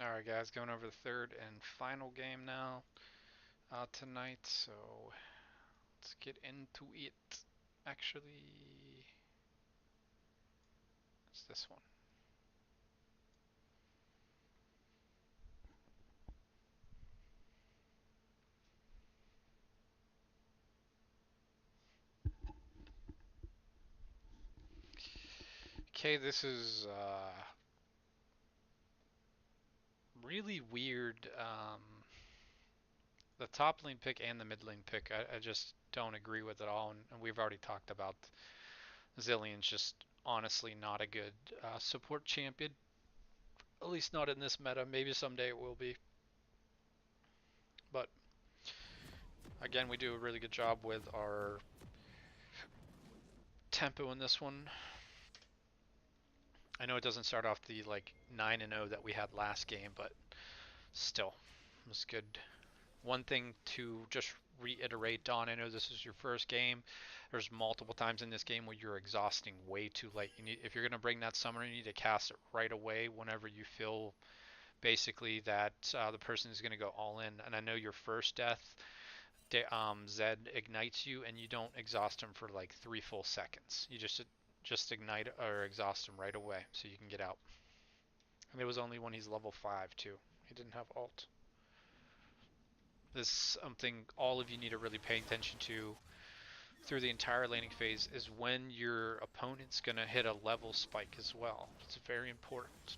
Alright guys, going over the third and final game now tonight, so let's get into it. Actually, it's this one. Okay, this is really weird. The top lane pick and the mid lane pick, I just don't agree with at all, and we've already talked about Zillion's just honestly not a good support champion. At least not in this meta. Maybe someday it will be. But again, we do a really good job with our tempo in this one. I know it doesn't start off the like 9-0 that we had last game, but still, it was good. One thing to just reiterate, Don, I know this is your first game. There's multiple times in this game where you're exhausting way too late. If you're going to bring that summoner, you need to cast it right away whenever you feel basically that the person is going to go all in. And I know your first death, Zed ignites you, and you don't exhaust him for like 3 full seconds. You just ignite or exhaust him right away so you can get out. And it was only when he's level 5 too. He didn't have ult. This is something all of you need to really pay attention to through the entire laning phase is when your opponent's going to hit a level spike as well. It's very important.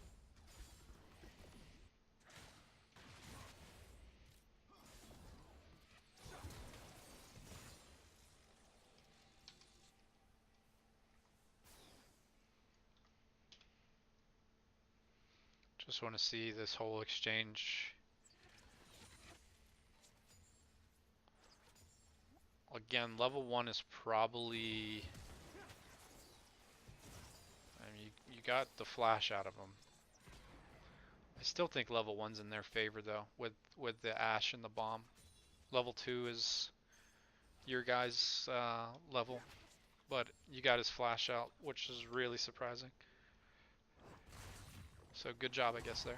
Just want to see this whole exchange. Again, level 1 is probably... I mean, you got the flash out of them. I still think level 1's in their favor though, with the Ashe and the bomb. Level 2 is your guys' level, but you got his flash out, which is really surprising. So good job, I guess, there.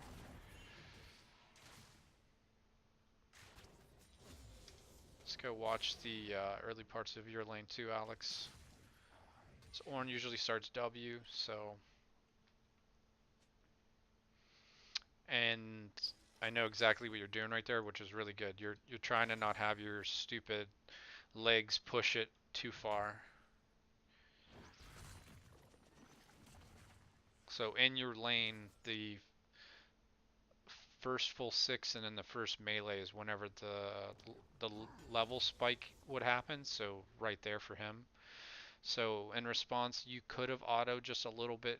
Let's go watch the early parts of your lane too, Alex. So Ornn usually starts W, so... And I know exactly what you're doing right there, which is really good. You're trying to not have your stupid legs push it too far. So in your lane, the first full 6 and then the first melee is whenever the level spike would happen, so right there for him. So in response, you could have auto just a little bit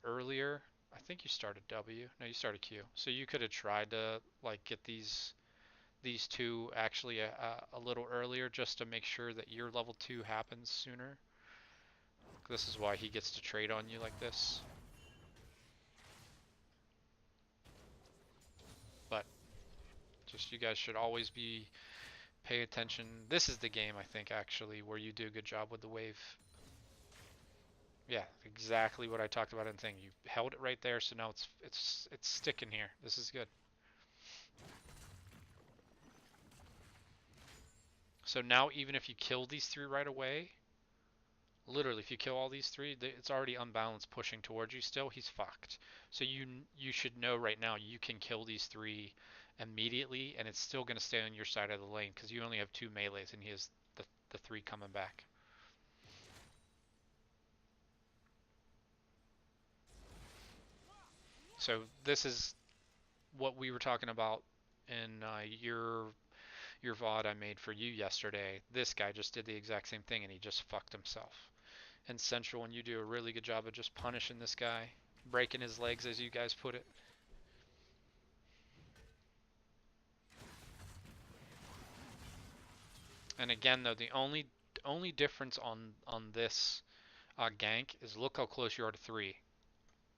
earlier. I think you started W. No, you started Q. So you could have tried to like get these two actually a little earlier just to make sure that your level 2 happens sooner. This is why he gets to trade on you like this. But just you guys should always be pay attention. This is the game I think actually where you do a good job with the wave. Yeah, exactly what I talked about in the thing. You held it right there, so now it's sticking here. This is good. So now even if you kill these 3 right away, literally if you kill all these 3, it's already unbalanced pushing towards you still. He's fucked. So you should know right now you can kill these 3 immediately, and it's still going to stay on your side of the lane because you only have 2 melees and he has the 3 coming back. So this is what we were talking about in your VOD I made for you yesterday. This guy just did the exact same thing and he just fucked himself. And Central, when you do a really good job of just punishing this guy, breaking his legs as you guys put it. And again though, the only difference on this gank is look how close you are to 3.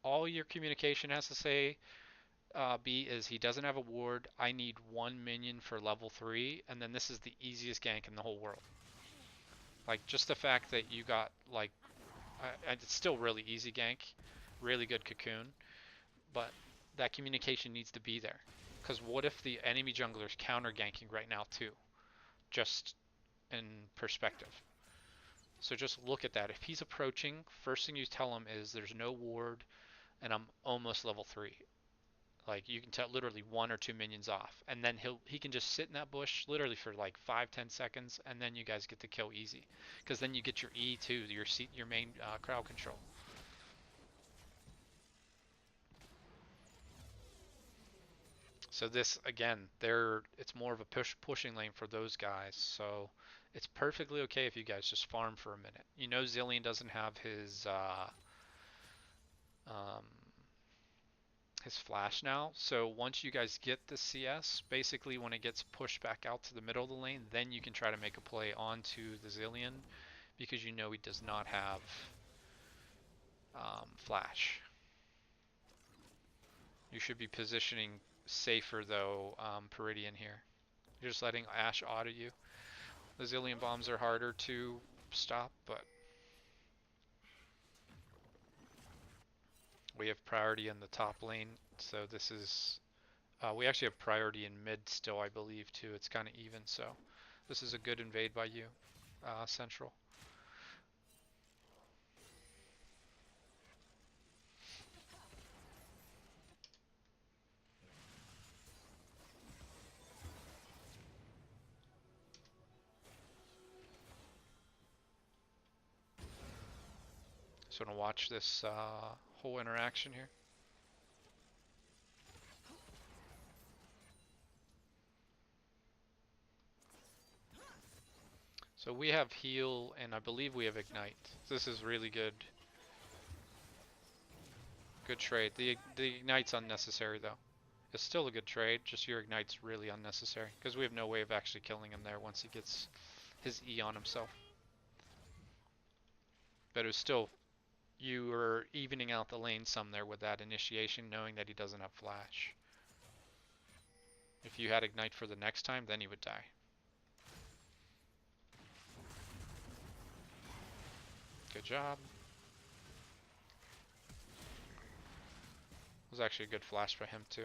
All your communication has to say B is he doesn't have a ward. I need 1 minion for level 3, and then this is the easiest gank in the whole world. Like just the fact that you got and it's still really easy gank, really good cocoon, but that communication needs to be there. Because what if the enemy jungler is counter ganking right now too? Just in perspective. So just look at that. If he's approaching, first thing you tell him is there's no ward and I'm almost level 3. Like you can tell literally 1 or 2 minions off. And then he can just sit in that bush literally for like 5-10 seconds and then you guys get the kill easy. Because then you get your E2, your main crowd control. So this again, it's more of a pushing lane for those guys. So it's perfectly okay if you guys just farm for a minute. You know Zillion doesn't have um, his flash now. So once you guys get the CS, basically when it gets pushed back out to the middle of the lane, then you can try to make a play onto the Zillion because you know he does not have flash. You should be positioning safer though, Peridian here. You're just letting Ashe auto you. The Zillion bombs are harder to stop, but we have priority in the top lane, so this is... we actually have priority in mid still, I believe, too. It's kind of even, so this is a good invade by you, Central. So I'm going to watch this whole interaction here. So we have heal, and I believe we have ignite. This is really good. Good trade. The ignite's unnecessary though. It's still a good trade, just your ignite's really unnecessary. Because we have no way of actually killing him there once he gets his E on himself. But it was still... You were evening out the lane some there with that initiation, knowing that he doesn't have flash. If you had ignite for the next time, then he would die. Good job. It was actually a good flash by him too.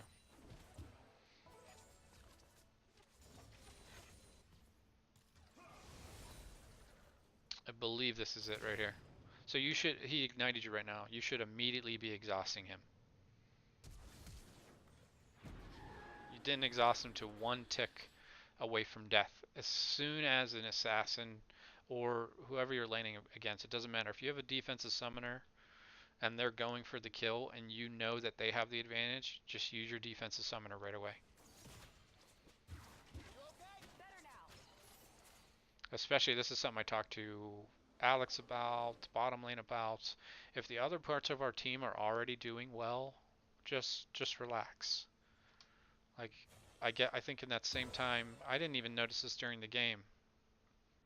I believe this is it right here. So you should... He ignited you right now. You should immediately be exhausting him. You didn't exhaust him to 1 tick away from death. As soon as an assassin or whoever you're laning against, it doesn't matter. If you have a defensive summoner and they're going for the kill and you know that they have the advantage, just use your defensive summoner right away. Especially, this is something I talked to Alex about, bottom lane about. If the other parts of our team are already doing well, just relax. Like, I think in that same time, I didn't even notice this during the game.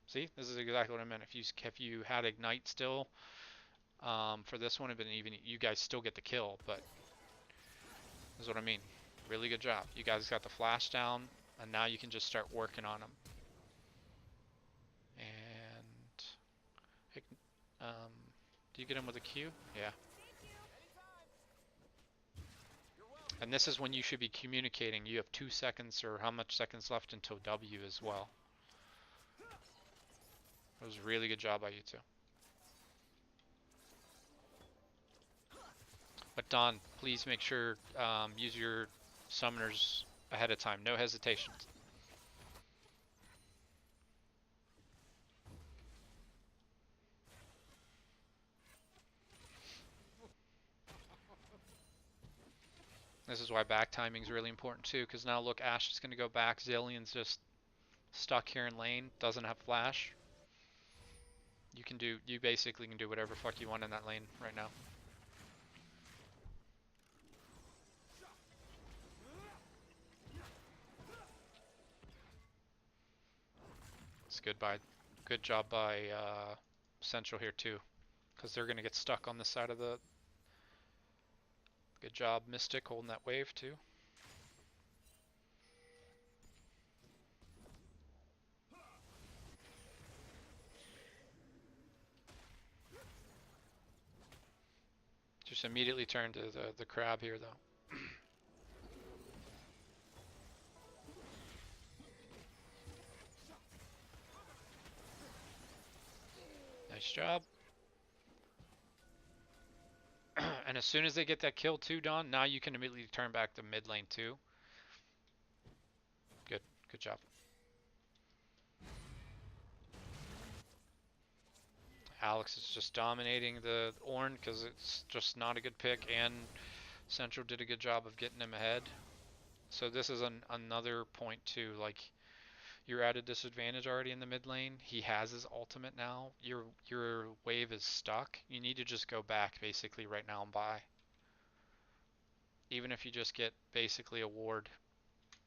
See, this is exactly what I meant. If you had ignite still, for this one, but even you guys still get the kill, but this is what I mean. Really good job. You guys got the flash down, and now you can just start working on them. And do you get him with a Q? Yeah. And this is when you should be communicating. You have 2 seconds or how much seconds left until W as well. It was a really good job by you two. But Don, please make sure use your summoners ahead of time. No hesitations. This is why back timing is really important too, because now look, Ashe is going to go back. Zillion's just stuck here in lane, doesn't have flash. You basically can do whatever fuck you want in that lane right now. It's good job by Central here too, because they're going to get stuck on this side of the... Good job, Mystic, holding that wave too. Just immediately turn to the crab here though. Nice job. And as soon as they get that kill too, Don, now you can immediately turn back to mid lane too. Good. Good job. Alex is just dominating the Ornn because it's just not a good pick, and Central did a good job of getting him ahead. So this is another point too. Like, you're at a disadvantage already in the mid lane. He has his ultimate now. Your wave is stuck. You need to just go back basically right now and buy. Even if you just get basically a ward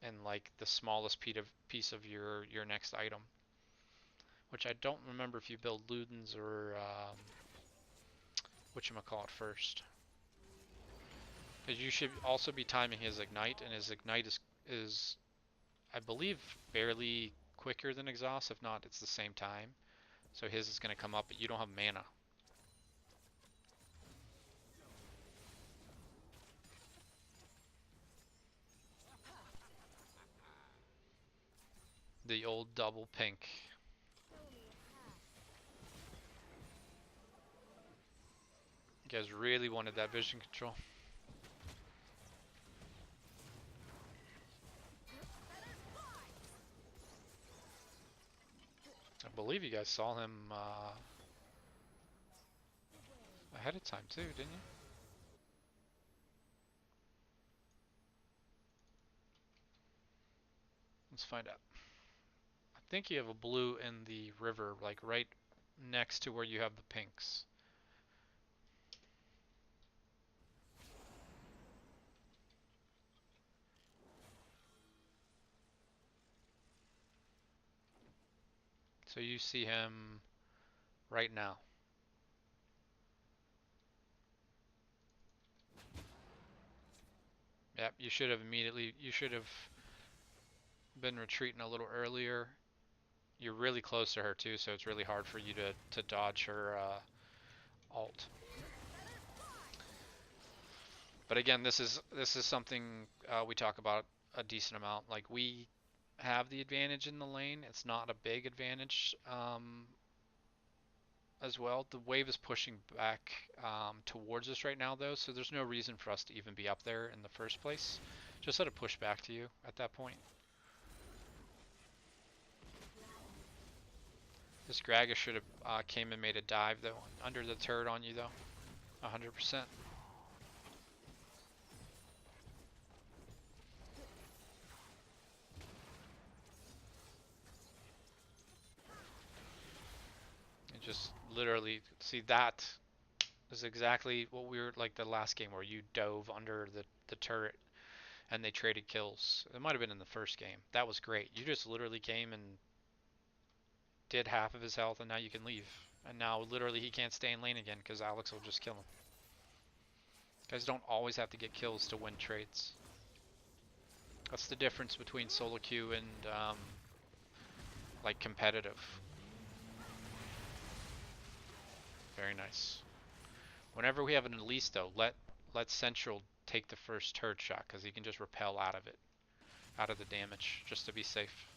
and like the smallest piece of your next item. Which I don't remember if you build Ludens or whatchamacallit first. Because you should also be timing his ignite, and his ignite is I believe barely quicker than exhaust. If not, it's the same time. So his is going to come up, but you don't have mana. The old double pink. You guys really wanted that vision control. I believe you guys saw him ahead of time too, didn't you? Let's find out. I think you have a blue in the river, like right next to where you have the pinks. So you see him right now. Yep, you should have been retreating a little earlier. You're really close to her too, so it's really hard for you to dodge her ult. But again, this is something we talk about a decent amount. Like, we have the advantage in the lane. It's not a big advantage as well. The wave is pushing back towards us right now though, so there's no reason for us to even be up there in the first place. Just let it push back to you at that point. This Gragas should have came and made a dive though, under the turret on you though, 100%. And just literally, see, that is exactly what we were like the last game where you dove under the turret and they traded kills. It might have been in the first game. That was great. You just literally came and did half of his health, and now you can leave. And now literally he can't stay in lane again because Alex will just kill him. Guys don't always have to get kills to win trades. That's the difference between solo queue and like competitive. Very nice. Whenever we have an Elise though, let Central take the first turret shot because he can just repel out of it, out of the damage, just to be safe.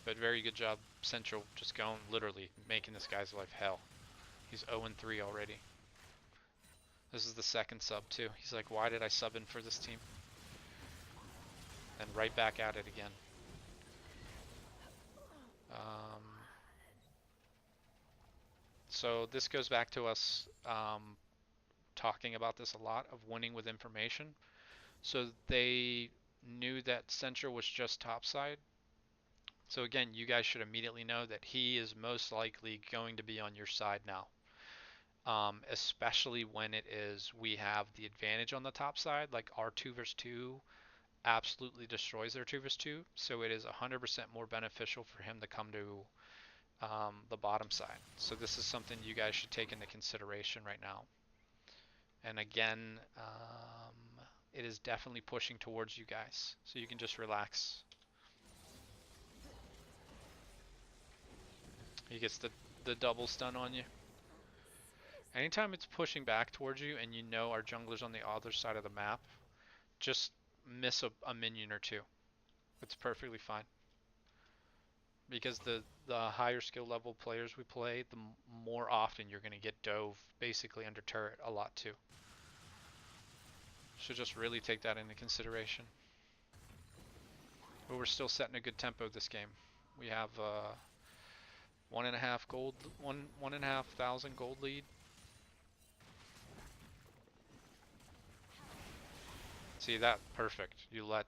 But very good job, Central, just going, literally making this guy's life hell. He's 0-3 already. This is the second sub too. He's like, why did I sub in for this team? And right back at it again. So this goes back to us talking about this a lot, of winning with information. So they knew that Central was just topside. So again, you guys should immediately know that he is most likely going to be on your side now. Especially when it is we have the advantage on the top side, like our 2 versus 2 absolutely destroys their 2 versus 2, so it is 100% more beneficial for him to come to the bottom side. So this is something you guys should take into consideration right now. And again, it is definitely pushing towards you guys, so you can just relax. He gets the double stun on you. Anytime it's pushing back towards you and you know our jungler's on the other side of the map, just miss a minion or two. It's perfectly fine. because the higher skill level players we play, the more often you're going to get dove basically under turret a lot too. So just really take that into consideration. But we're still setting a good tempo this game. We have 1.5 thousand gold lead. See that? Perfect. You let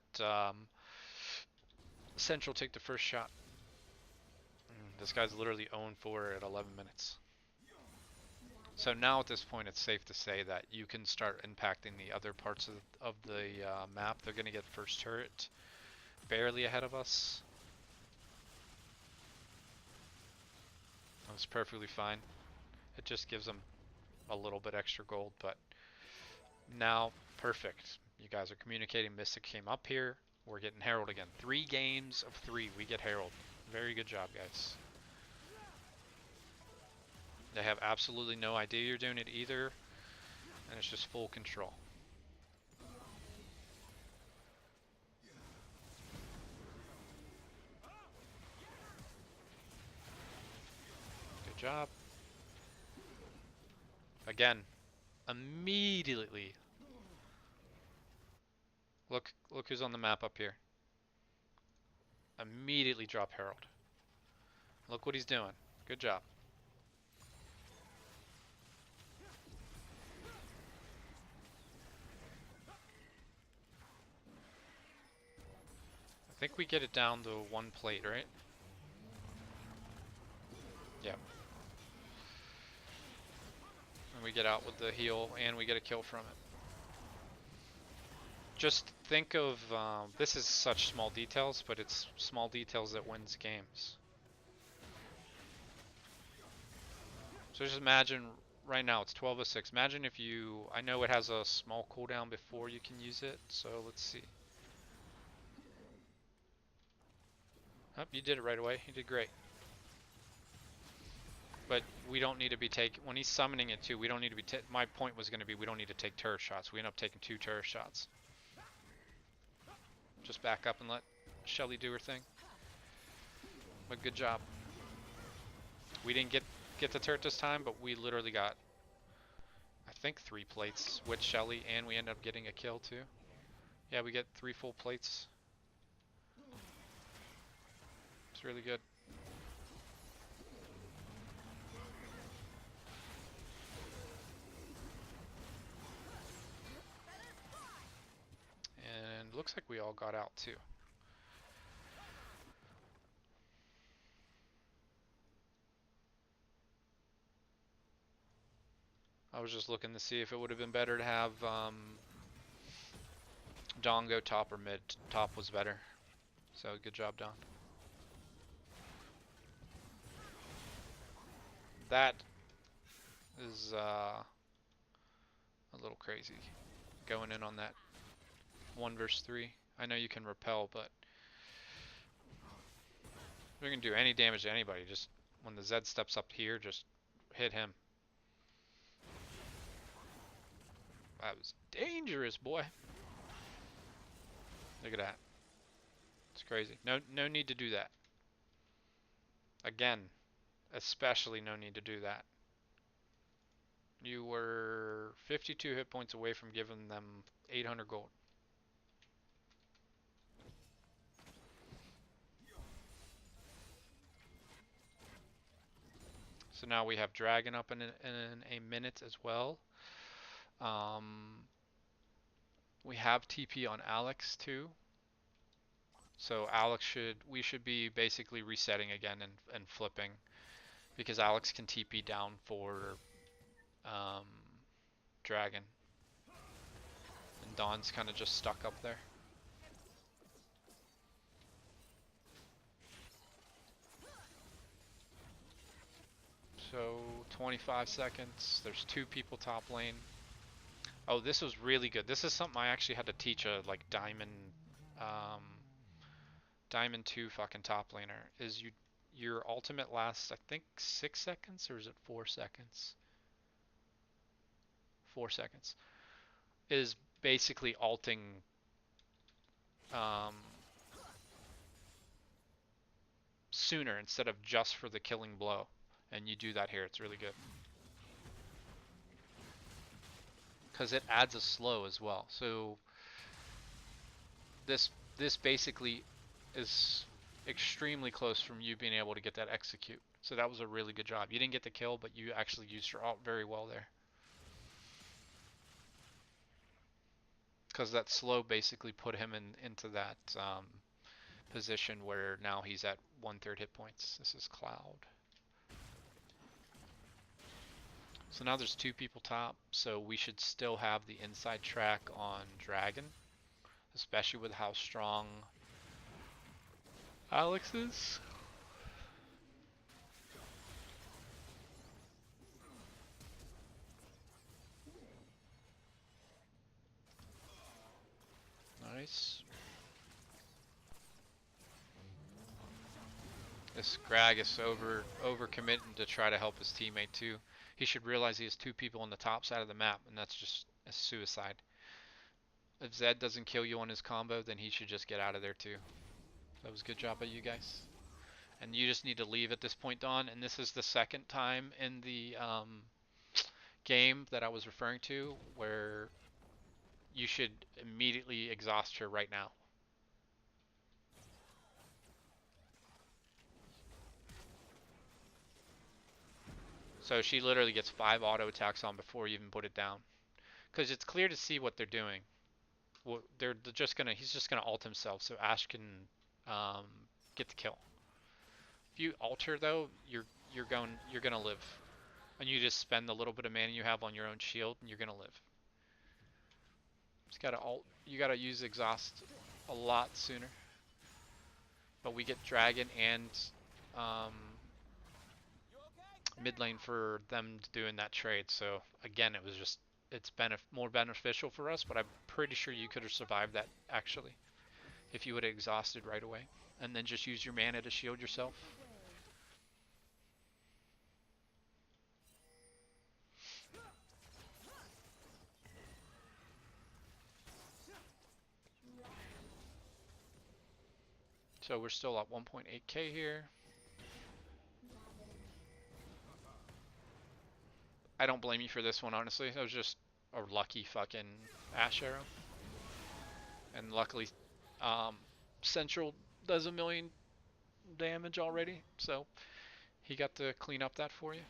Central take the first shot. This guy's literally 0-4 at 11 minutes. So now at this point, it's safe to say that you can start impacting the other parts of the map. They're going to get first turret barely ahead of us. That's perfectly fine. It just gives them a little bit extra gold, but now perfect. You guys are communicating. Mystic came up here. We're getting Herald again. 3 games of 3, we get Herald. Very good job, guys. They have absolutely no idea you're doing it either, and it's just full control. Good job. Again, immediately. Look who's on the map up here. Immediately drop Herald. Look what he's doing. Good job. I think we get it down to 1 plate, right? Yeah. And we get out with the heal, and we get a kill from it. Just think of, this is such small details, but it's small details that wins games. So just imagine, right now it's 12:06. Imagine if you, I know it has a small cooldown before you can use it, so let's see. Oh, you did it right away. You did great. But we don't need to be taking, when he's summoning it too, we don't need to be, my point was going to be we don't need to take turret shots. We end up taking 2 turret shots. Just back up and let Shelly do her thing. But good job. We didn't get the turret this time, but we literally got, I think, 3 plates with Shelly, and we ended up getting a kill too. Yeah, we get 3 full plates. It's really good. And looks like we all got out too. I was just looking to see if it would have been better to have Don go top or mid. Top was better. So good job, Don. That is a little crazy. Going in on that 1 versus 3. I know you can repel, but we can do any damage to anybody. Just when the Zed steps up here, just hit him. That was dangerous, boy. Look at that. It's crazy. No need to do that. Again, especially no need to do that. You were 52 hit points away from giving them 800 gold. So now we have Dragon up in a minute as well. We have TP on Alex too. So we should be basically resetting again and flipping, because Alex can TP down for Dragon. And Dawn's kind of just stuck up there. So 25 seconds. There's 2 people top lane. Oh, this was really good. This is something I actually had to teach a like Diamond 2 fucking top laner. Is your ultimate lasts, I think, 6 seconds, or is it 4 seconds? 4 seconds. Is basically ulting sooner instead of just for the killing blow. And you do that here, it's really good. Because it adds a slow as well. So this basically is extremely close from you being able to get that execute. So that was a really good job. You didn't get the kill, but you actually used your alt very well there. Because that slow basically put him into that position where now he's at 1/3 hit points. This is Cloud. So now there's 2 people top, so we should still have the inside track on Dragon, especially with how strong Alex is. Nice. This Grag is over committing to try to help his teammate too. He should realize he has 2 people on the top side of the map, and that's just a suicide. If Zed doesn't kill you on his combo, then he should just get out of there too. That was a good job by you guys. And you just need to leave at this point, Dawn. And this is the second time in the game that I was referring to where you should immediately exhaust her right now. So she literally gets 5 auto attacks on before you even put it down. Because it's clear to see what they're doing. Well, he's just gonna ult himself so Ashe can get the kill. If you ult her though, you're gonna live. And you just spend the little bit of mana you have on your own shield and you're gonna live. Just gotta ult. You gotta use exhaust a lot sooner. But we get Dragon and mid lane for them doing that trade. So again, it's more beneficial for us. But I'm pretty sure you could have survived that actually, if you would have exhausted right away and then just use your mana to shield yourself. So we're still at 1.8k here. I don't blame you for this one, honestly. It was just a lucky fucking Ashe arrow. And luckily, Central does 1,000,000 damage already, so he got to clean up that for you.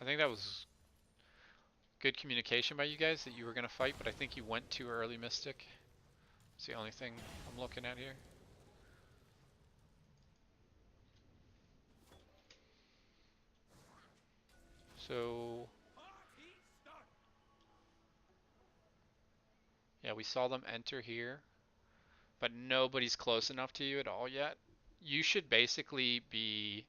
I think that was good communication by you guys that you were going to fight, but I think you went too early, Mystic. It's the only thing I'm looking at here. So yeah, we saw them enter here, but nobody's close enough to you at all yet. You should basically be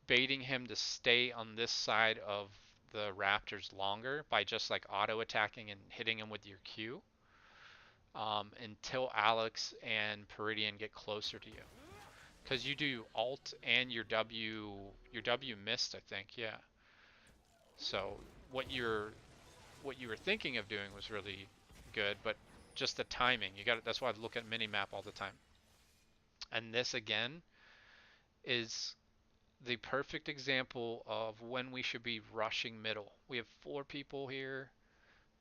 baiting him to stay on this side of the Raptors longer by just like auto attacking and hitting him with your Q until Alex and Peridian get closer to you. Because you do alt and your W missed, I think, yeah. So what you were thinking of doing was really good, but just the timing. That's why I look at minimap all the time. And this again is the perfect example of when we should be rushing middle. We have 4 people here,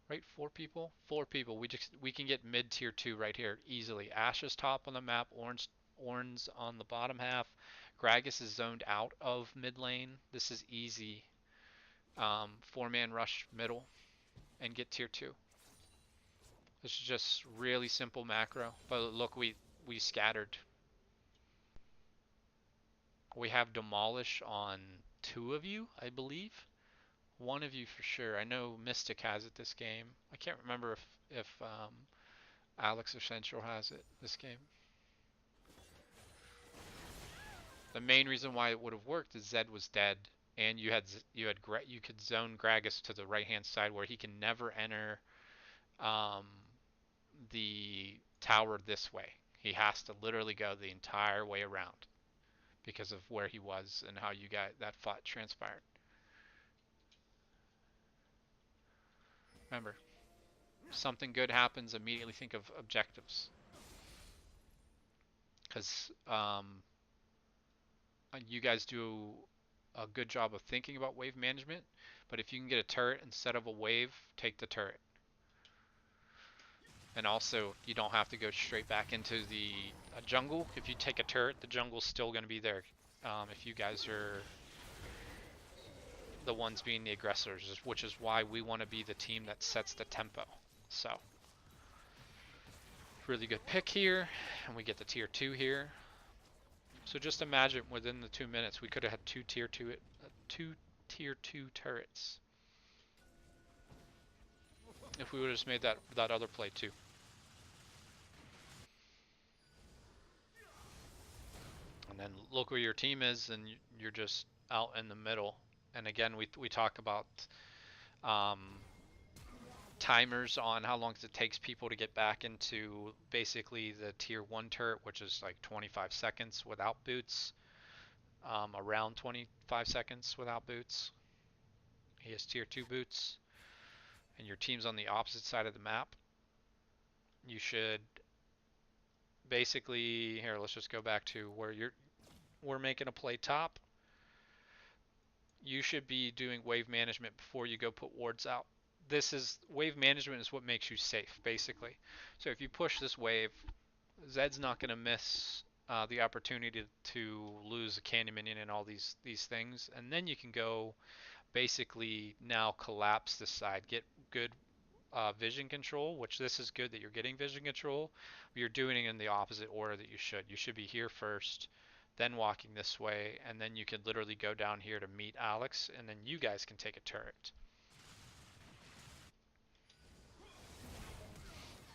right? 4 people? 4 people. We can get mid tier 2 right here easily. Ashe is top on the map, Orange on the bottom half. Gragas is zoned out of mid lane. This is easy. 4-man rush middle and get tier 2. This is just really simple macro. But look, we scattered. We have Demolish on 2 of you, I believe. 1 of you for sure. I know Mystic has it this game. I can't remember if Alex or Central has it this game. The main reason why it would have worked is Zed was dead, and you could zone Gragas to the right hand side where he can never enter the tower this way. He has to literally go the entire way around. because of where he was and how you got that fight transpired. Remember, something good happens, immediately think of objectives. Because you guys do a good job of thinking about wave management, but if you can get a turret instead of a wave, take the turret. And also, you don't have to go straight back into the jungle. If you take a turret, the jungle's still going to be there. If you guys are the ones being the aggressors, which is why we want to be the team that sets the tempo. So, really good pick here, and we get the tier 2 here. So just imagine within the 2 minutes we could have had two tier 2 turrets if we would have just made that other play too. And then look where your team is, and you're just out in the middle. And again, we talk about um, timers on how long it takes people to get back into basically the tier 1 turret, which is like 25 seconds without boots, around 25 seconds without boots. He has tier 2 boots, and your team's on the opposite side of the map. You should basically, here, let's just go back to where we're making a play top. You should be doing wave management before you go put wards out. Wave management is what makes you safe, basically. So if you push this wave, Zed's not going to miss the opportunity to lose a candy minion and all these things, and then you can go basically now collapse this side, get good vision control, which this is good that you're getting vision control. You're doing it in the opposite order that you should. You should be here first, then walking this way, and then you can literally go down here to meet Alex, and then you guys can take a turret.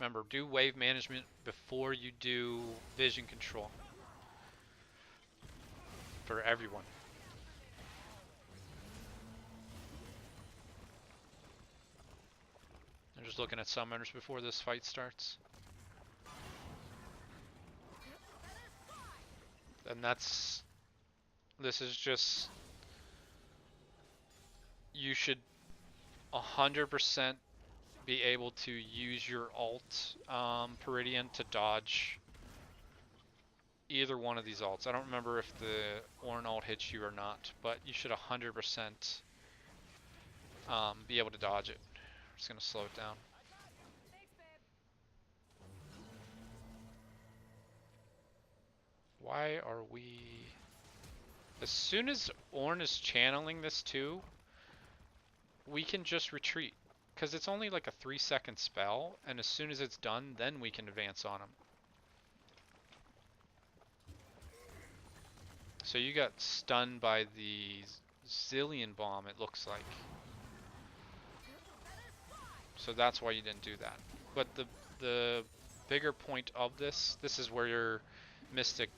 Remember, do wave management before you do vision control for everyone. I'm just looking at summoners before this fight starts. And this is just, you should 100% be able to use your ult, Peridian, to dodge either one of these ults. I don't remember if the Ornn ult hits you or not, but you should 100% be able to dodge it. I'm just going to slow it down. Why are we... As soon as Ornn is channeling this too, we can just retreat. Because it's only like a 3-second spell, and as soon as it's done, then we can advance on him. So you got stunned by the Zillion Bomb, it looks like. So that's why you didn't do that. But the bigger point of this is where your Mystic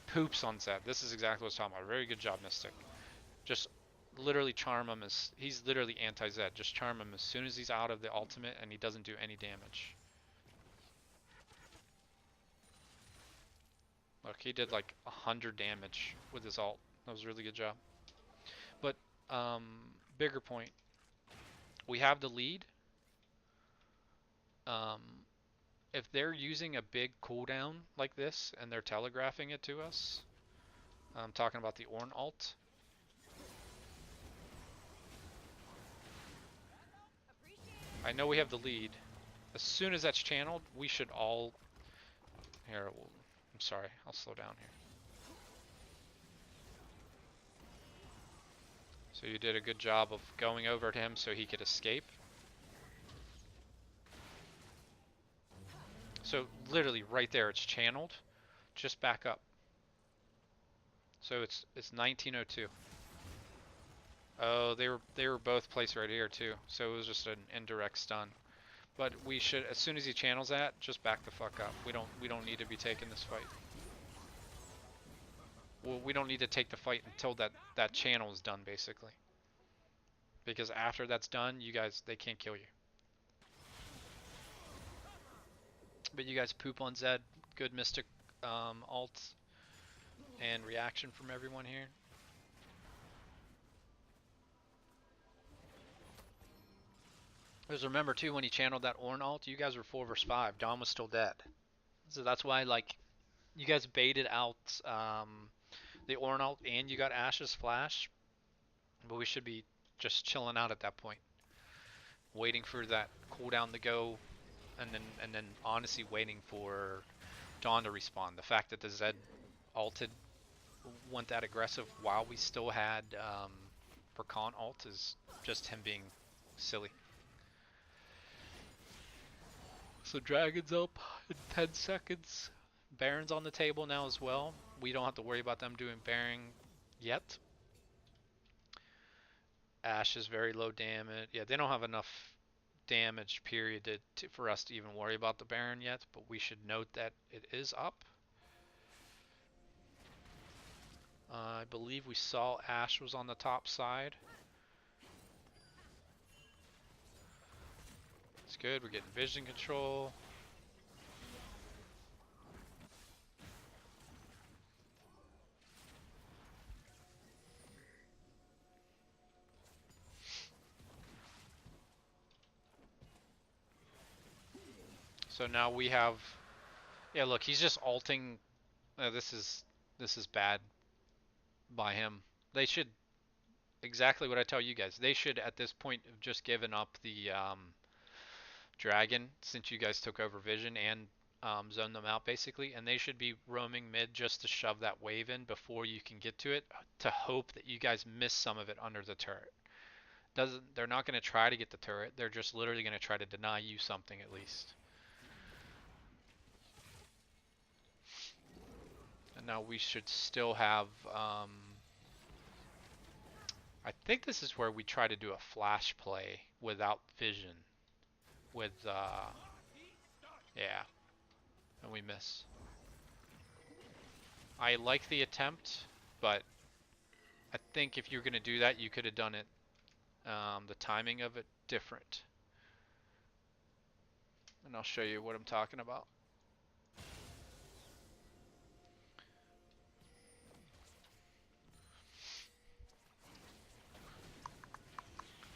poops on Zed. This is exactly what I was talking about. Very good job, Mystic. Just literally charm him as he's literally anti-Zed. Just charm him as soon as he's out of the ultimate and he doesn't do any damage. Look, he did like 100 damage with his ult. That was a really good job. But bigger point, we have the lead. If they're using a big cooldown like this and they're telegraphing it to us, I'm talking about the Ornn ult. I know we have the lead. As soon as that's channeled, we should all... Here, I'm sorry, I'll slow down here. So you did a good job of going over to him so he could escape. So literally right there, it's channeled. Just back up. So it's 1902. Oh, they were both placed right here too. So it was just an indirect stun. But we should, as soon as he channels that, just back the fuck up. We don't need to be taking this fight. Well, we don't need to take the fight until that channel is done, basically. Because after that's done, you guys, they can't kill you. But you guys poop on Zed. Good Mystic ult. and reaction from everyone here. Because remember too, when he channeled that Ornn ult, you guys were 4 versus 5. Dom was still dead. So that's why, like, you guys baited out the Ornn ult and you got Ashe's flash. But we should be just chilling out at that point. Waiting for that cooldown to go, and then honestly waiting for Dawn to respawn. The fact that the Zed ulted went that aggressive while we still had Rakan ult is just him being silly. So Dragon's up in 10 seconds. Baron's on the table now as well. We don't have to worry about them doing Baron yet. Ashe is very low damage. Yeah, they don't have enough damage period for us to even worry about the Baron yet, but we should note that it is up. I believe we saw Ashe was on the top side. It's good, we're getting vision control. So now we have, yeah, look, he's just ulting. This is bad by him. They should, exactly what I tell you guys, they should at this point have just given up the dragon, since you guys took over vision and zoned them out basically, and they should be roaming mid just to shove that wave in before you can get to it, to hope that you guys miss some of it under the turret. They're not going to try to get the turret, they're just literally going to try to deny you something at least. And now we should still have, I think this is where we try to do a flash play without vision. With, yeah, and we miss. I like the attempt, but I think if you're going to do that, you could have done it, the timing of it different. And I'll show you what I'm talking about.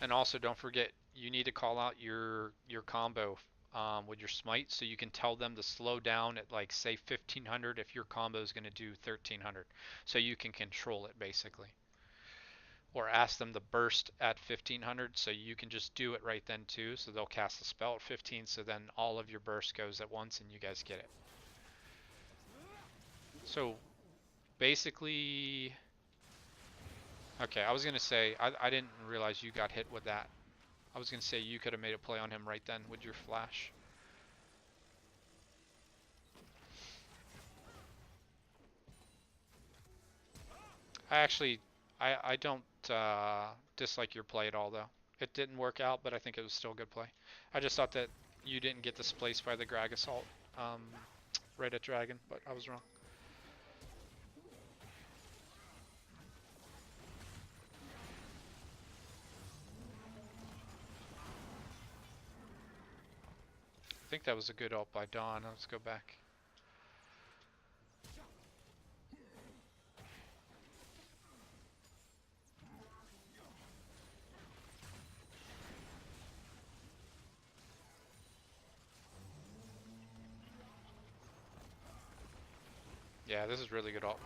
And also don't forget, you need to call out your combo with your smite, so you can tell them to slow down at, like, say 1500 if your combo is going to do 1300, so you can control it basically. Or ask them to burst at 1500 so you can just do it right then too, so they'll cast the spell at 15, so then all of your burst goes at once and you guys get it. So basically, okay, I was going to say, I didn't realize you got hit with that. I was going to say you could have made a play on him right then with your flash. I don't dislike your play at all though. It didn't work out, but I think it was still a good play. I just thought that you didn't get displaced by the Grag Assault right at Dragon, but I was wrong. I think that was a good ult by Dawn. Let's go back. Yeah, this is really good ult.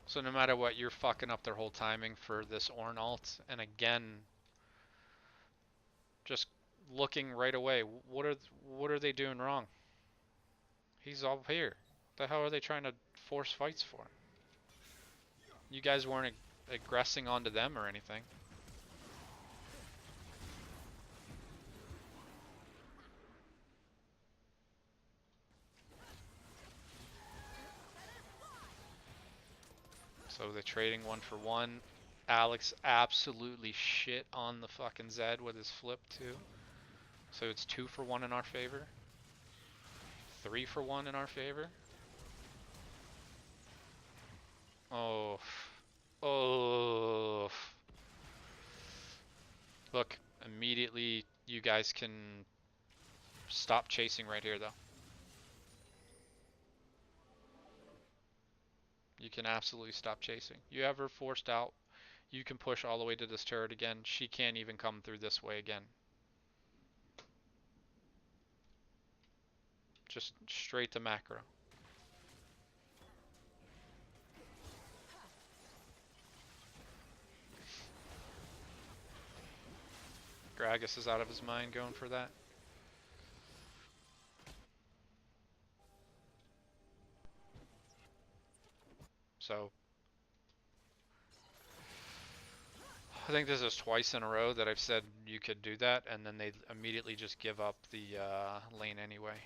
So no matter what, you're fucking up their whole timing for this Ornn ult. And again, just looking right away, what are they doing wrong? He's all here. What the hell are they trying to force fights for? You guys weren't aggressing onto them or anything. So they're trading 1 for 1. Alex absolutely shit on the fucking Zed with his flip too. So it's 2 for 1 in our favor. 3 for 1 in our favor. Oh. Oh. Look, immediately you guys can stop chasing right here though. You can absolutely stop chasing. You have her forced out. You can push all the way to this turret again. She can't even come through this way again. Just straight to macro. Gragas is out of his mind going for that. So I think this is twice in a row that I've said you could do that, and then they immediately just give up the lane anyway.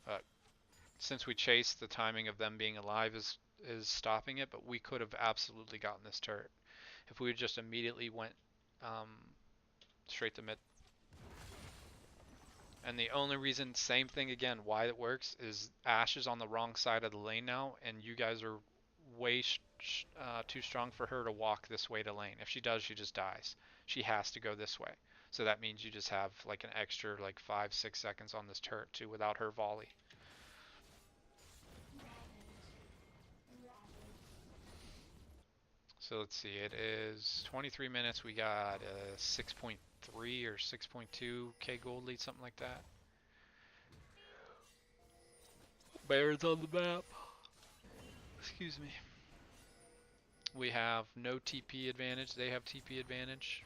But since we chased, the timing of them being alive is stopping it, but we could have absolutely gotten this turret if we just immediately went um, straight to mid. And the only reason, same thing again, why it works is Ashe is on the wrong side of the lane now, and you guys are way too strong for her to walk this way to lane. If she does, she just dies. She has to go this way. So that means you just have like an extra like 5-6 seconds on this turret too without her volley. So let's see, it is 23 minutes. We got a 6.3 or 6.2k gold lead, something like that. Bears on the map. Excuse me. We have no TP advantage. They have TP advantage.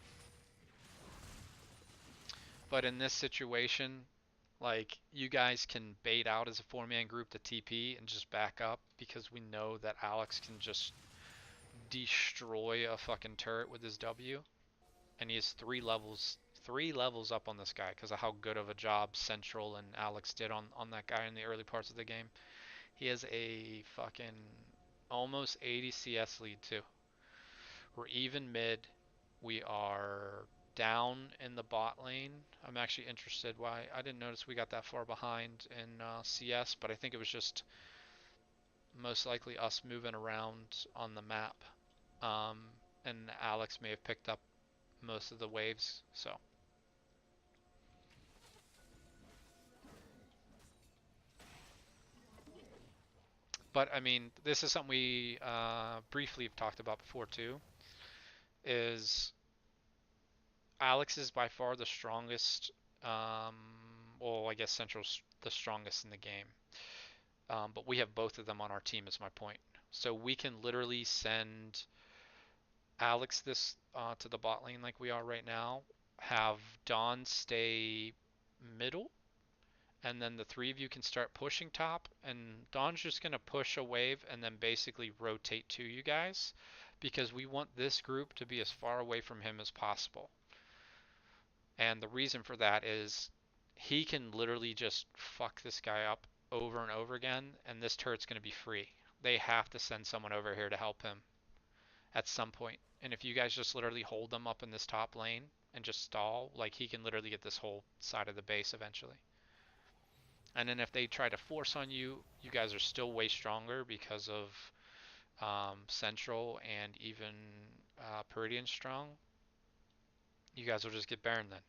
But in this situation, like, you guys can bait out as a 4-man group the TP and just back up because we know that Alex can just destroy a fucking turret with his W. And he has 3 levels up on this guy because of how good of a job Central and Alex did on that guy in the early parts of the game. He has a fucking almost 80 CS lead too. We're even mid. We are down in the bot lane. I'm actually interested why I didn't notice we got that far behind in CS, but I think it was just most likely us moving around on the map. Um, and Alex may have picked up most of the waves, so. But I mean, this is something we briefly have talked about before too, is Alex is by far the strongest, well, I guess Central's the strongest in the game. But we have both of them on our team is my point. So we can literally send Alex this to the bot lane like we are right now, have Dawn stay middle, and then the 3 of you can start pushing top, and Dawn's just going to push a wave and then basically rotate to you guys because we want this group to be as far away from him as possible. And the reason for that is he can literally just fuck this guy up over and over again, and this turret's going to be free. They have to send someone over here to help him at some point. And if you guys just literally hold them up in this top lane and just stall, like he can literally get this whole side of the base eventually. And then if they try to force on you, you guys are still way stronger because of Central and even Peridian strong. You guys will just get Baron then.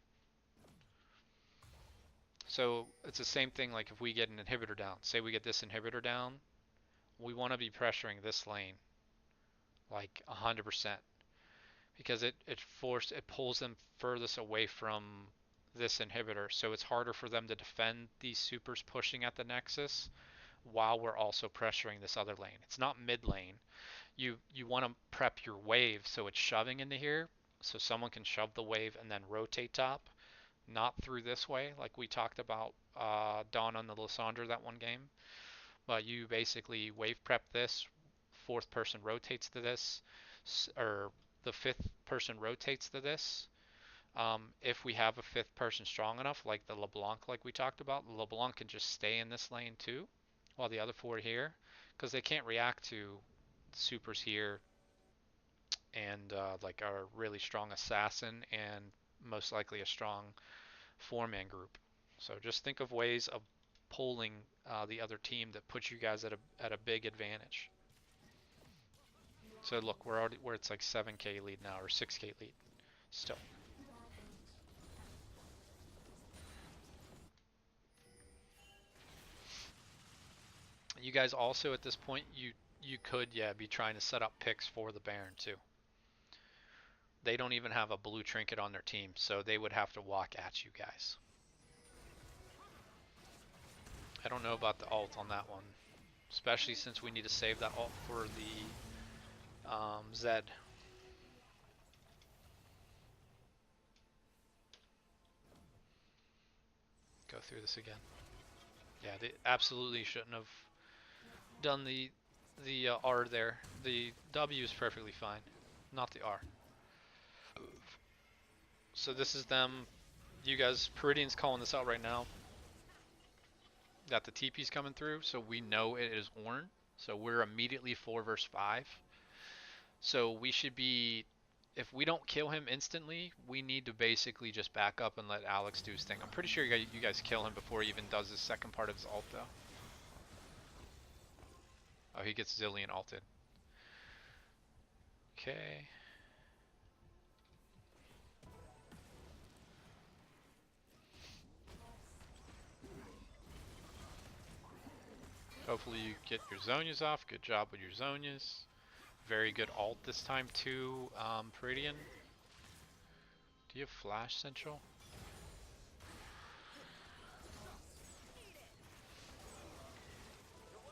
So it's the same thing like if we get an inhibitor down. Say we get this inhibitor down, we want to be pressuring this lane like 100% because it pulls them furthest away from this inhibitor. So it's harder for them to defend these supers pushing at the nexus while we're also pressuring this other lane. It's not mid lane. You want to prep your wave so it's shoving into here so someone can shove the wave and then rotate top, not through this way like we talked about Dawn on the Lysandra that one game. But you basically wave prep this, 4th person rotates to this, or the 5th person rotates to this. If we have a 5th person strong enough, like the LeBlanc, like we talked about, the LeBlanc can just stay in this lane too, while the other 4 are here, because they can't react to supers here and like a really strong assassin and most likely a strong 4-man group. So just think of ways of pulling the other team that puts you guys at a big advantage. So look, we're already where it's like 7k lead now or 6k lead still. You guys also at this point You could, yeah, be trying to set up picks for the Baron too. They don't even have a blue trinket on their team, so they would have to walk at you guys. I don't know about the ult on that one, especially since we need to save that ult for the Zed. Go through this again. Yeah, they absolutely shouldn't have done the R there. The W is perfectly fine, not the R. So this is them. You guys, Peridian's calling this out right now. That the TP's coming through, so we know it is Ornn. So we're immediately 4 versus 5. So we should be, if we don't kill him instantly, we need to basically just back up and let Alex do his thing. I'm pretty sure you guys kill him before he even does his second part of his ult though. Oh, he gets Zillion ulted. Okay. Hopefully you get your Zhonya's off. Good job with your Zhonya's. Very good ult this time too, Peridian. Do you have Flash Central?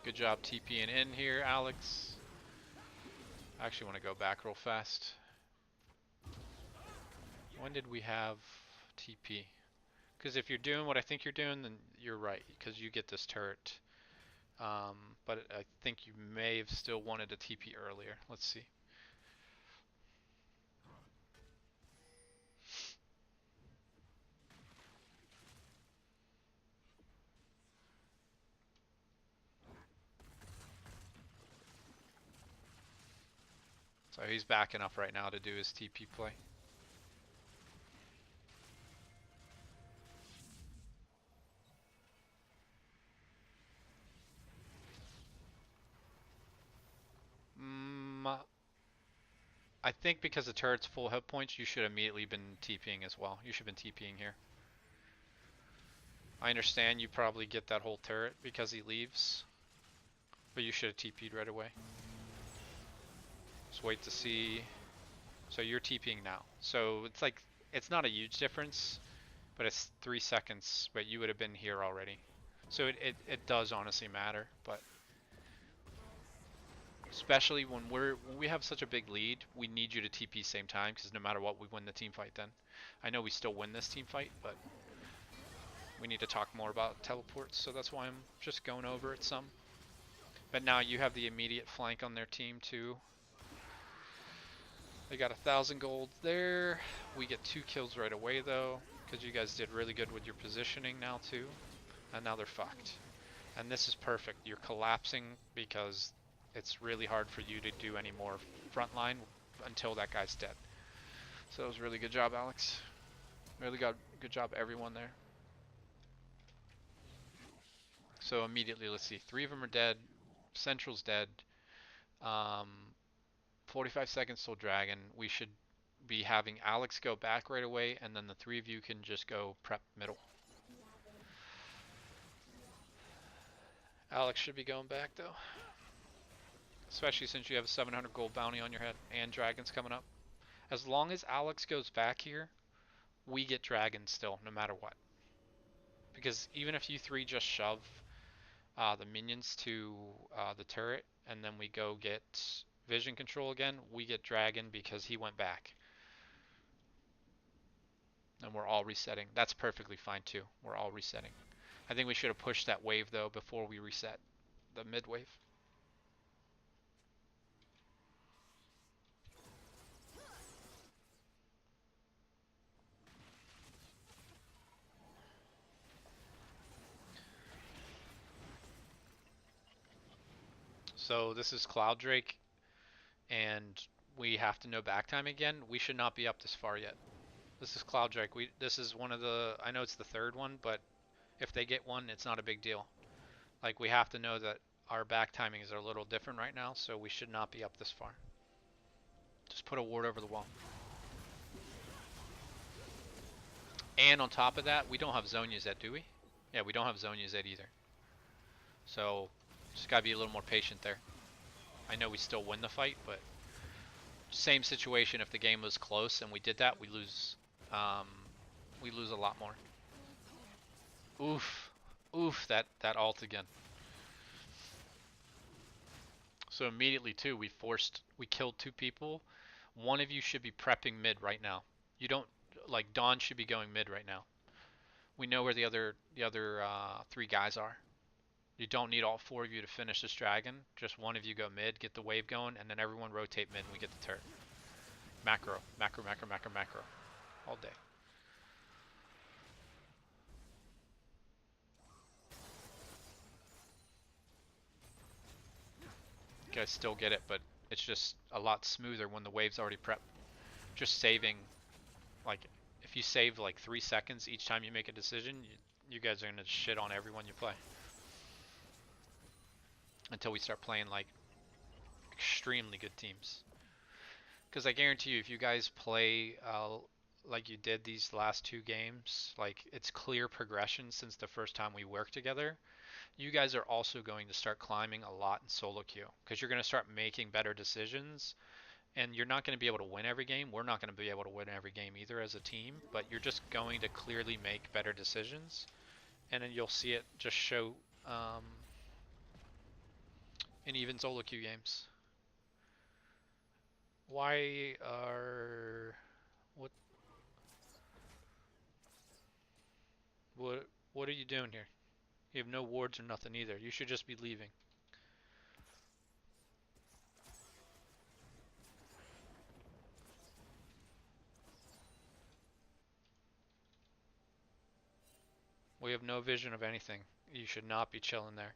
Good job TPing in here, Alex. I actually want to go back real fast. When did we have TP? Because if you're doing what I think you're doing, then you're right, because you get this turret. But I think you may have still wanted a TP earlier. Let's see. So he's backing up right now to do his TP play. I think because the turret's full hit points, you should immediately been TPing as well. You should have been TPing here. I understand you probably get that whole turret because he leaves, but you should have TP'd right away. Just wait to see. So you're TPing now. So it's like, it's not a huge difference, but it's 3 seconds, but you would have been here already. So it does honestly matter, but especially when we have such a big lead, we need you to TP same time, because no matter what, we win the team fight then. I know we still win this team fight, but we need to talk more about teleports, so that's why I'm just going over it some. But now you have the immediate flank on their team too. They got 1,000 gold there. We get 2 kills right away though, because you guys did really good with your positioning now too. And now they're fucked. And this is perfect. You're collapsing because it's really hard for you to do any more frontline until that guy's dead. So it was a really good job, Alex. Really good job everyone there. So immediately, let's see. 3 of them are dead. Central's dead. 45 seconds till Dragon. We should be having Alex go back right away, and then the 3 of you can just go prep middle. Alex should be going back though. Especially since you have a 700 gold bounty on your head and Dragon's coming up. As long as Alex goes back here, we get Dragon still, no matter what. Because even if you 3 just shove the minions to the turret, and then we go get vision control again, we get Dragon because he went back. And we're all resetting. That's perfectly fine too. We're all resetting. I think we should have pushed that wave though before we reset the mid wave. So this is Cloud Drake, and we have to know back time again. We should not be up this far yet. This is Cloud Drake. This is one of the, I know it's the 3rd one, but if they get one, it's not a big deal. Like, we have to know that our back timings are a little different right now, so we should not be up this far. Just put a ward over the wall. And on top of that, we don't have Zhonya's yet, do we? Yeah, we don't have Zhonya's yet either. So, just gotta be a little more patient there. I know we still win the fight, but same situation. If the game was close and we did that, we lose. Um, we lose a lot more. Oof, oof. That ult again. So immediately too, we killed two people. One of you should be prepping mid right now. You don't like Dawn should be going mid right now. We know where the other three guys are. You don't need all four of you to finish this dragon. Just one of you go mid, get the wave going, and then everyone rotate mid and we get the turret. Macro, macro, macro, macro, macro. All day. You guys still get it, but it's just a lot smoother when the wave's already prepped. Just saving, like, if you save like 3 seconds each time you make a decision, you guys are gonna shit on everyone you play. Until we start playing like extremely good teams. Because I guarantee you, if you guys play like you did these last two games, like it's clear progression since the first time we worked together. You guys are also going to start climbing a lot in solo queue because you're going to start making better decisions, and you're not going to be able to win every game. We're not going to be able to win every game either as a team, but you're just going to clearly make better decisions, and then you'll see it just show um, in even solo queue games. Why are what what what are you doing here? You have no wards or nothing either. You should just be leaving. We have no vision of anything. You should not be chilling there.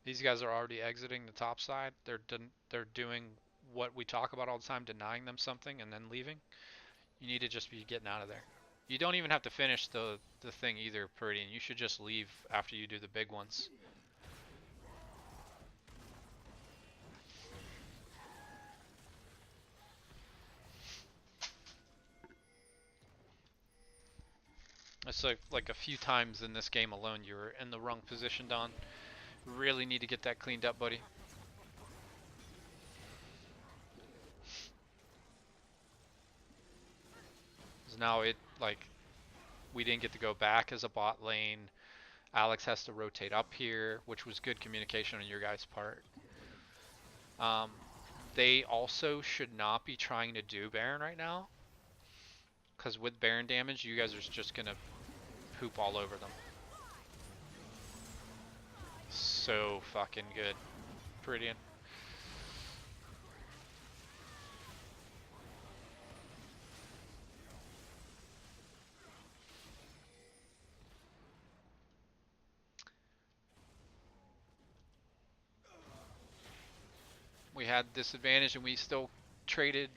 These guys are already exiting the top side. They're doing what we talk about all the time, denying them something and then leaving. You need to just be getting out of there. You don't even have to finish the thing either, Purdy, and you should just leave after you do the big ones. It's like a few times in this game alone you were in the wrong position, Don. Really need to get that cleaned up, buddy. 'Cause now it like we didn't get to go back as a bot lane. Alex has to rotate up here, which was good communication on your guys' part. Um, they also should not be trying to do Baron right now, because with Baron damage, you guys are just gonna poop all over them. So fucking good. Brilliant. We had disadvantage and we still traded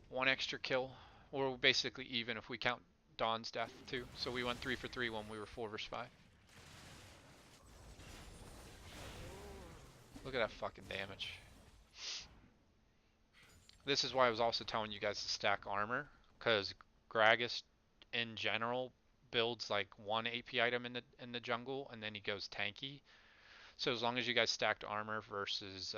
one extra kill. Or basically even if we count Dawn's death too. So we went 3 for 3 when we were 4 versus 5. Look at that fucking damage. This is why I was also telling you guys to stack armor, because Gragas in general builds like one AP item in the jungle and then he goes tanky. So as long as you guys stacked armor versus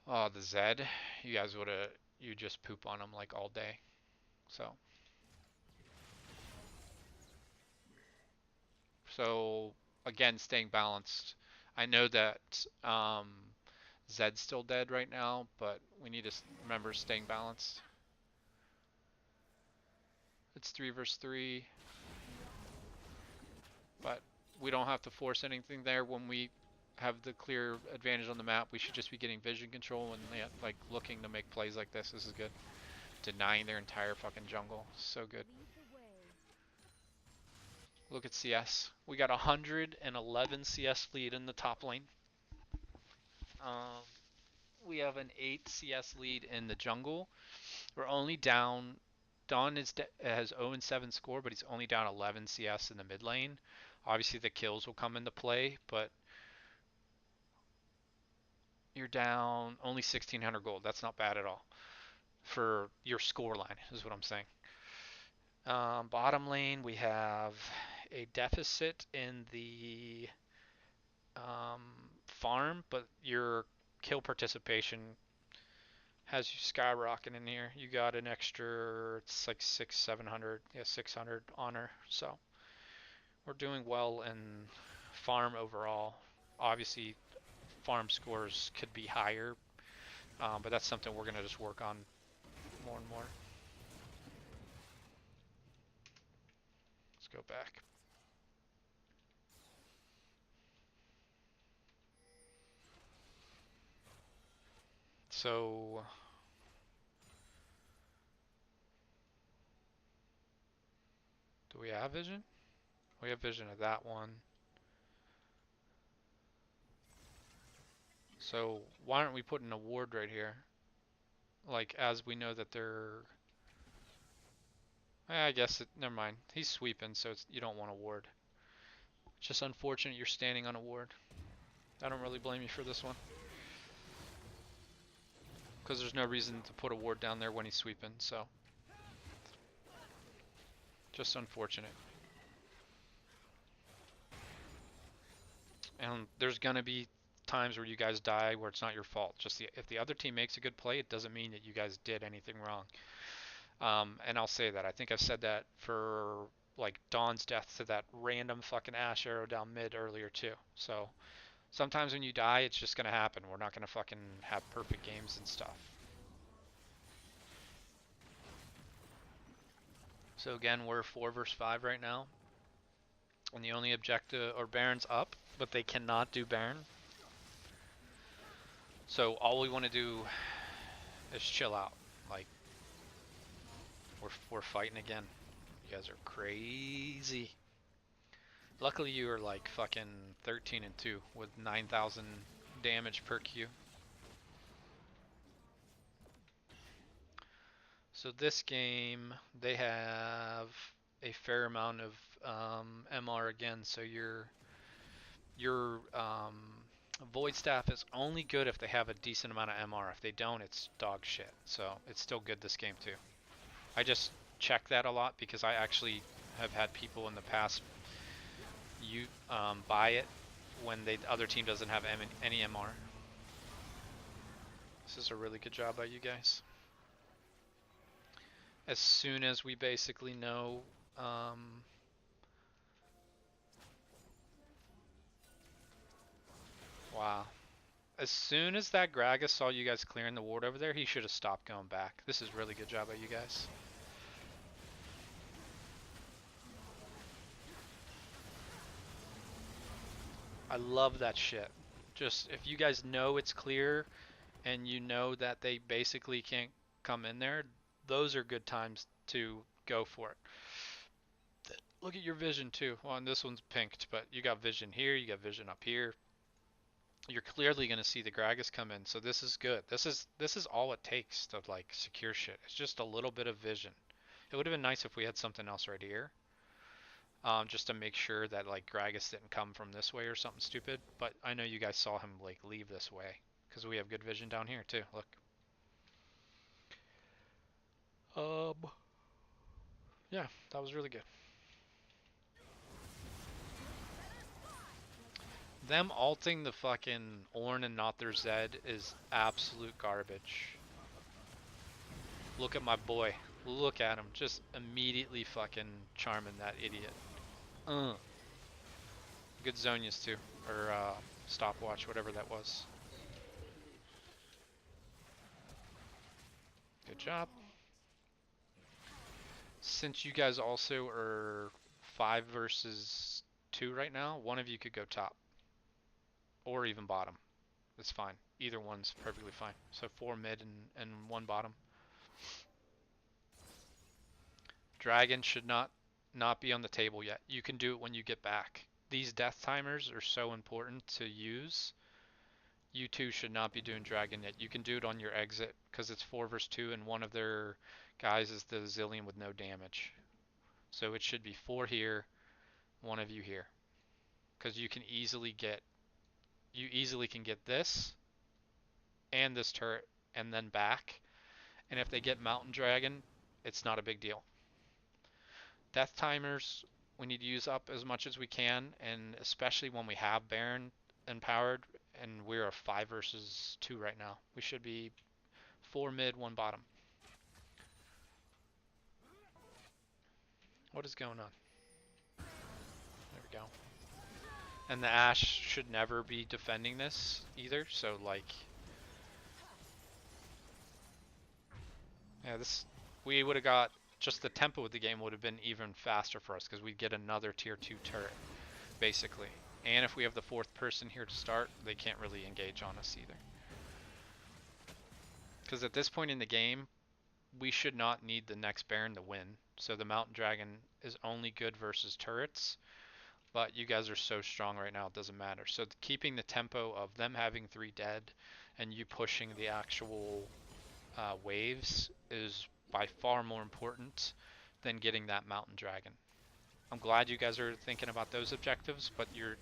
the Zed, you guys would have you just poop on them like all day. So again, staying balanced. I know that Zed's still dead right now, but we need to remember staying balanced. It's 3 versus 3, but we don't have to force anything there when we have the clear advantage on the map. We should just be getting vision control and like looking to make plays like this. This is good. Denying their entire fucking jungle. So good. Look at CS. We got 111 CS lead in the top lane. Um, we have an 8 CS lead in the jungle. We're only down. Dawn has 0-7 score, but he's only down 11 CS in the mid lane. Obviously, the kills will come into play, but you're down only 1,600 gold. That's not bad at all for your score line, is what I'm saying. Bottom lane, we have a deficit in the farm, but your kill participation has you skyrocketing in here. You got an extra, it's like 700, yeah, 600 honor. So we're doing well in farm overall. Obviously, farm scores could be higher, but that's something we're gonna just work on more and more. Let's go back. So do we have vision? We have vision of that one. So why aren't we putting a ward right here? Like, as we know that they're... I guess never mind. He's sweeping, so you don't want a ward. It's just unfortunate you're standing on a ward. I don't really blame you for this one. Because there's no reason to put a ward down there when he's sweeping, so... Just unfortunate. And there's gonna be times where you guys die where it's not your fault. Just if the other team makes a good play, it doesn't mean that you guys did anything wrong. And I'll say that. I think I've said that for like Dawn's death to that random fucking Ash arrow down mid earlier too. So sometimes when you die, it's just gonna happen. We're not gonna fucking have perfect games and stuff. So again, we're 4 versus 5 right now. And the only objective, or Baron's up, but they cannot do Baron. So all we want to do is chill out. Like, we're fighting again. You guys are crazy. Luckily you are like fucking 13 and 2 with 9,000 damage per Q. So this game, they have a fair amount of MR again, so your Void Staff is only good if they have a decent amount of MR. If they don't, it's dog shit. So it's still good this game too. I just check that a lot because I actually have had people in the past buy it when the other team doesn't have any MR. This is a really good job by you guys. As soon as we basically know wow. As soon as that Gragas saw you guys clearing the ward over there, he should have stopped going back. This is really good job by you guys. I love that shit. Just, if you guys know it's clear and you know that they basically can't come in there, those are good times to go for it. Look at your vision too. Well, and this one's pinked, but you got vision here, you got vision up here. You're clearly going to see the Gragas come in, so this is good. This is all it takes to like secure shit. It's just a little bit of vision. It would have been nice if we had something else right here. Just to make sure that like Gragas didn't come from this way or something stupid. But I know you guys saw him like leave this way because we have good vision down here too. Look. Yeah, that was really good. Them alting the fucking Ornn and not their Zed is absolute garbage. Look at my boy. Look at him. Just immediately fucking charming that idiot. Good Zonias too. Or stopwatch, whatever that was. Good job. Since you guys also are 5 versus 2 right now, one of you could go top. Or even bottom. It's fine. Either one's perfectly fine. So 4 mid and 1 bottom. Dragon should not be on the table yet. You can do it when you get back. These death timers are so important to use. You two should not be doing dragon yet. You can do it on your exit because it's 4 versus 2 and one of their guys is the Zillion with no damage. So it should be 4 here, one of you here. Because you can easily get this and this turret and then back. And if they get Mountain Dragon, it's not a big deal. Death timers, we need to use up as much as we can, and especially when we have Baron, empowered, and we're a 5 versus 2 right now. We should be 4 mid, 1 bottom. What is going on? There we go. And the Ashe should never be defending this either, so like, yeah, this, we would have got, just the tempo of the game would have been even faster for us because we'd get another tier 2 turret, basically. And if we have the 4th person here to start, they can't really engage on us either. Because at this point in the game, we should not need the next Baron to win. So the Mountain Dragon is only good versus turrets, but you guys are so strong right now, it doesn't matter. So keeping the tempo of them having 3 dead and you pushing the actual waves is by far more important than getting that Mountain Dragon. I'm glad you guys are thinking about those objectives, but your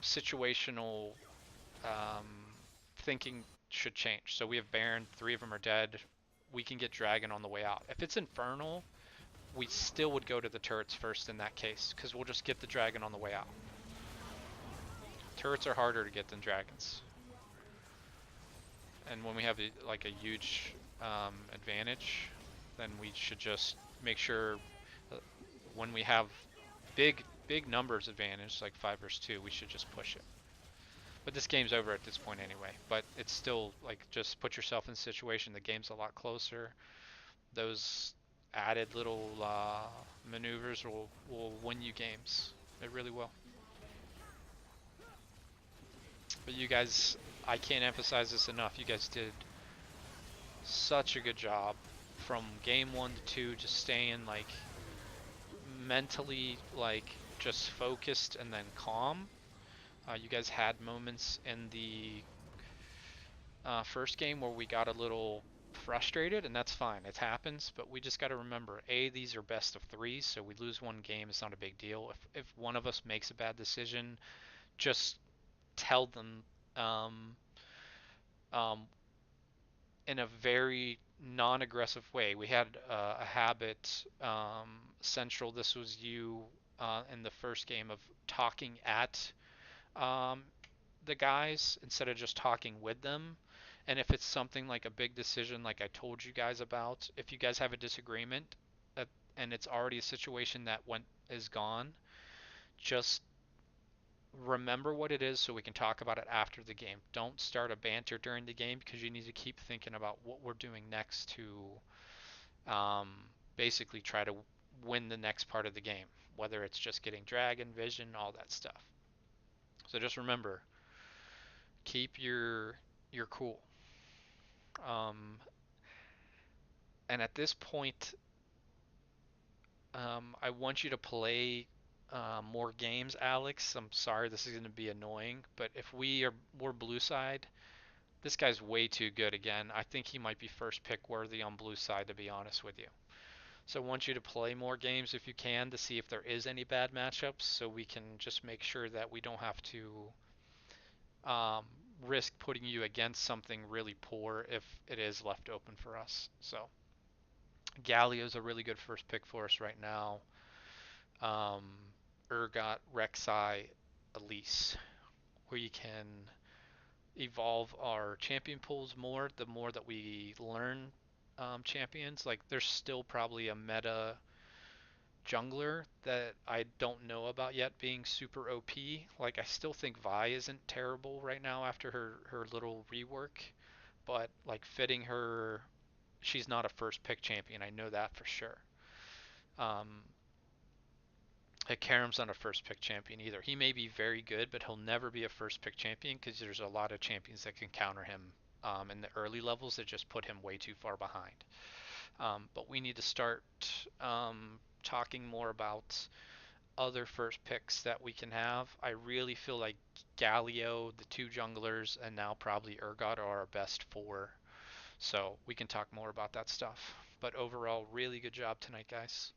situational um, thinking should change. So we have Baron, 3 of them are dead. We can get Dragon on the way out. If it's Infernal, we still would go to the turrets first in that case, because we'll just get the Dragon on the way out. Turrets are harder to get than Dragons. And when we have like a huge advantage, then we should just make sure when we have big numbers advantage, like 5 versus 2, we should just push it. But this game's over at this point anyway. But it's still like, just put yourself in a situation. The game's a lot closer. Those added little maneuvers will win you games. It really will. But you guys, I can't emphasize this enough. You guys did such a good job from game 1 to 2, just staying like mentally like just focused and then calm. You guys had moments in the first game where we got a little frustrated, and that's fine. It happens, but we just got to remember, these are best of 3, so we lose one game, it's not a big deal. If one of us makes a bad decision, just tell them um, um, in a very non-aggressive way. We had a habit, Central, this was you in the first game, of talking at um, the guys instead of just talking with them. And if it's something like a big decision, like I told you guys about, if you guys have a disagreement and it's already a situation that is gone, just remember what it is so we can talk about it after the game. Don't start a banter during the game because you need to keep thinking about what we're doing next to um, basically try to win the next part of the game, whether it's just getting Dragon, Vision, all that stuff. So just remember, keep your cool. Um, and at this point, I want you to play more games, Alex. I'm sorry this is going to be annoying, but if we're blue side, this guy's way too good again. I think he might be first pick worthy on blue side, to be honest with you. So I want you to play more games if you can to see if there is any bad matchups, so we can just make sure that we don't have to um, risk putting you against something really poor if it is left open for us. So Galio's a really good first pick for us right now. Um, Urgot, Rek'Sai, Elise. We can evolve our champion pools more the more that we learn champions. Like, there's still probably a meta jungler that I don't know about yet being super OP. Like, I still think Vi isn't terrible right now after her little rework, but like fitting her, she's not a first pick champion. I know that for sure. Um, Karam's not a first pick champion either. He may be very good, but he'll never be a first pick champion because there's a lot of champions that can counter him in the early levels that just put him way too far behind. But we need to start talking more about other first picks that we can have. I really feel like Galio, the 2 junglers, and now probably Urgot are our best 4. So we can talk more about that stuff. But overall, really good job tonight, guys.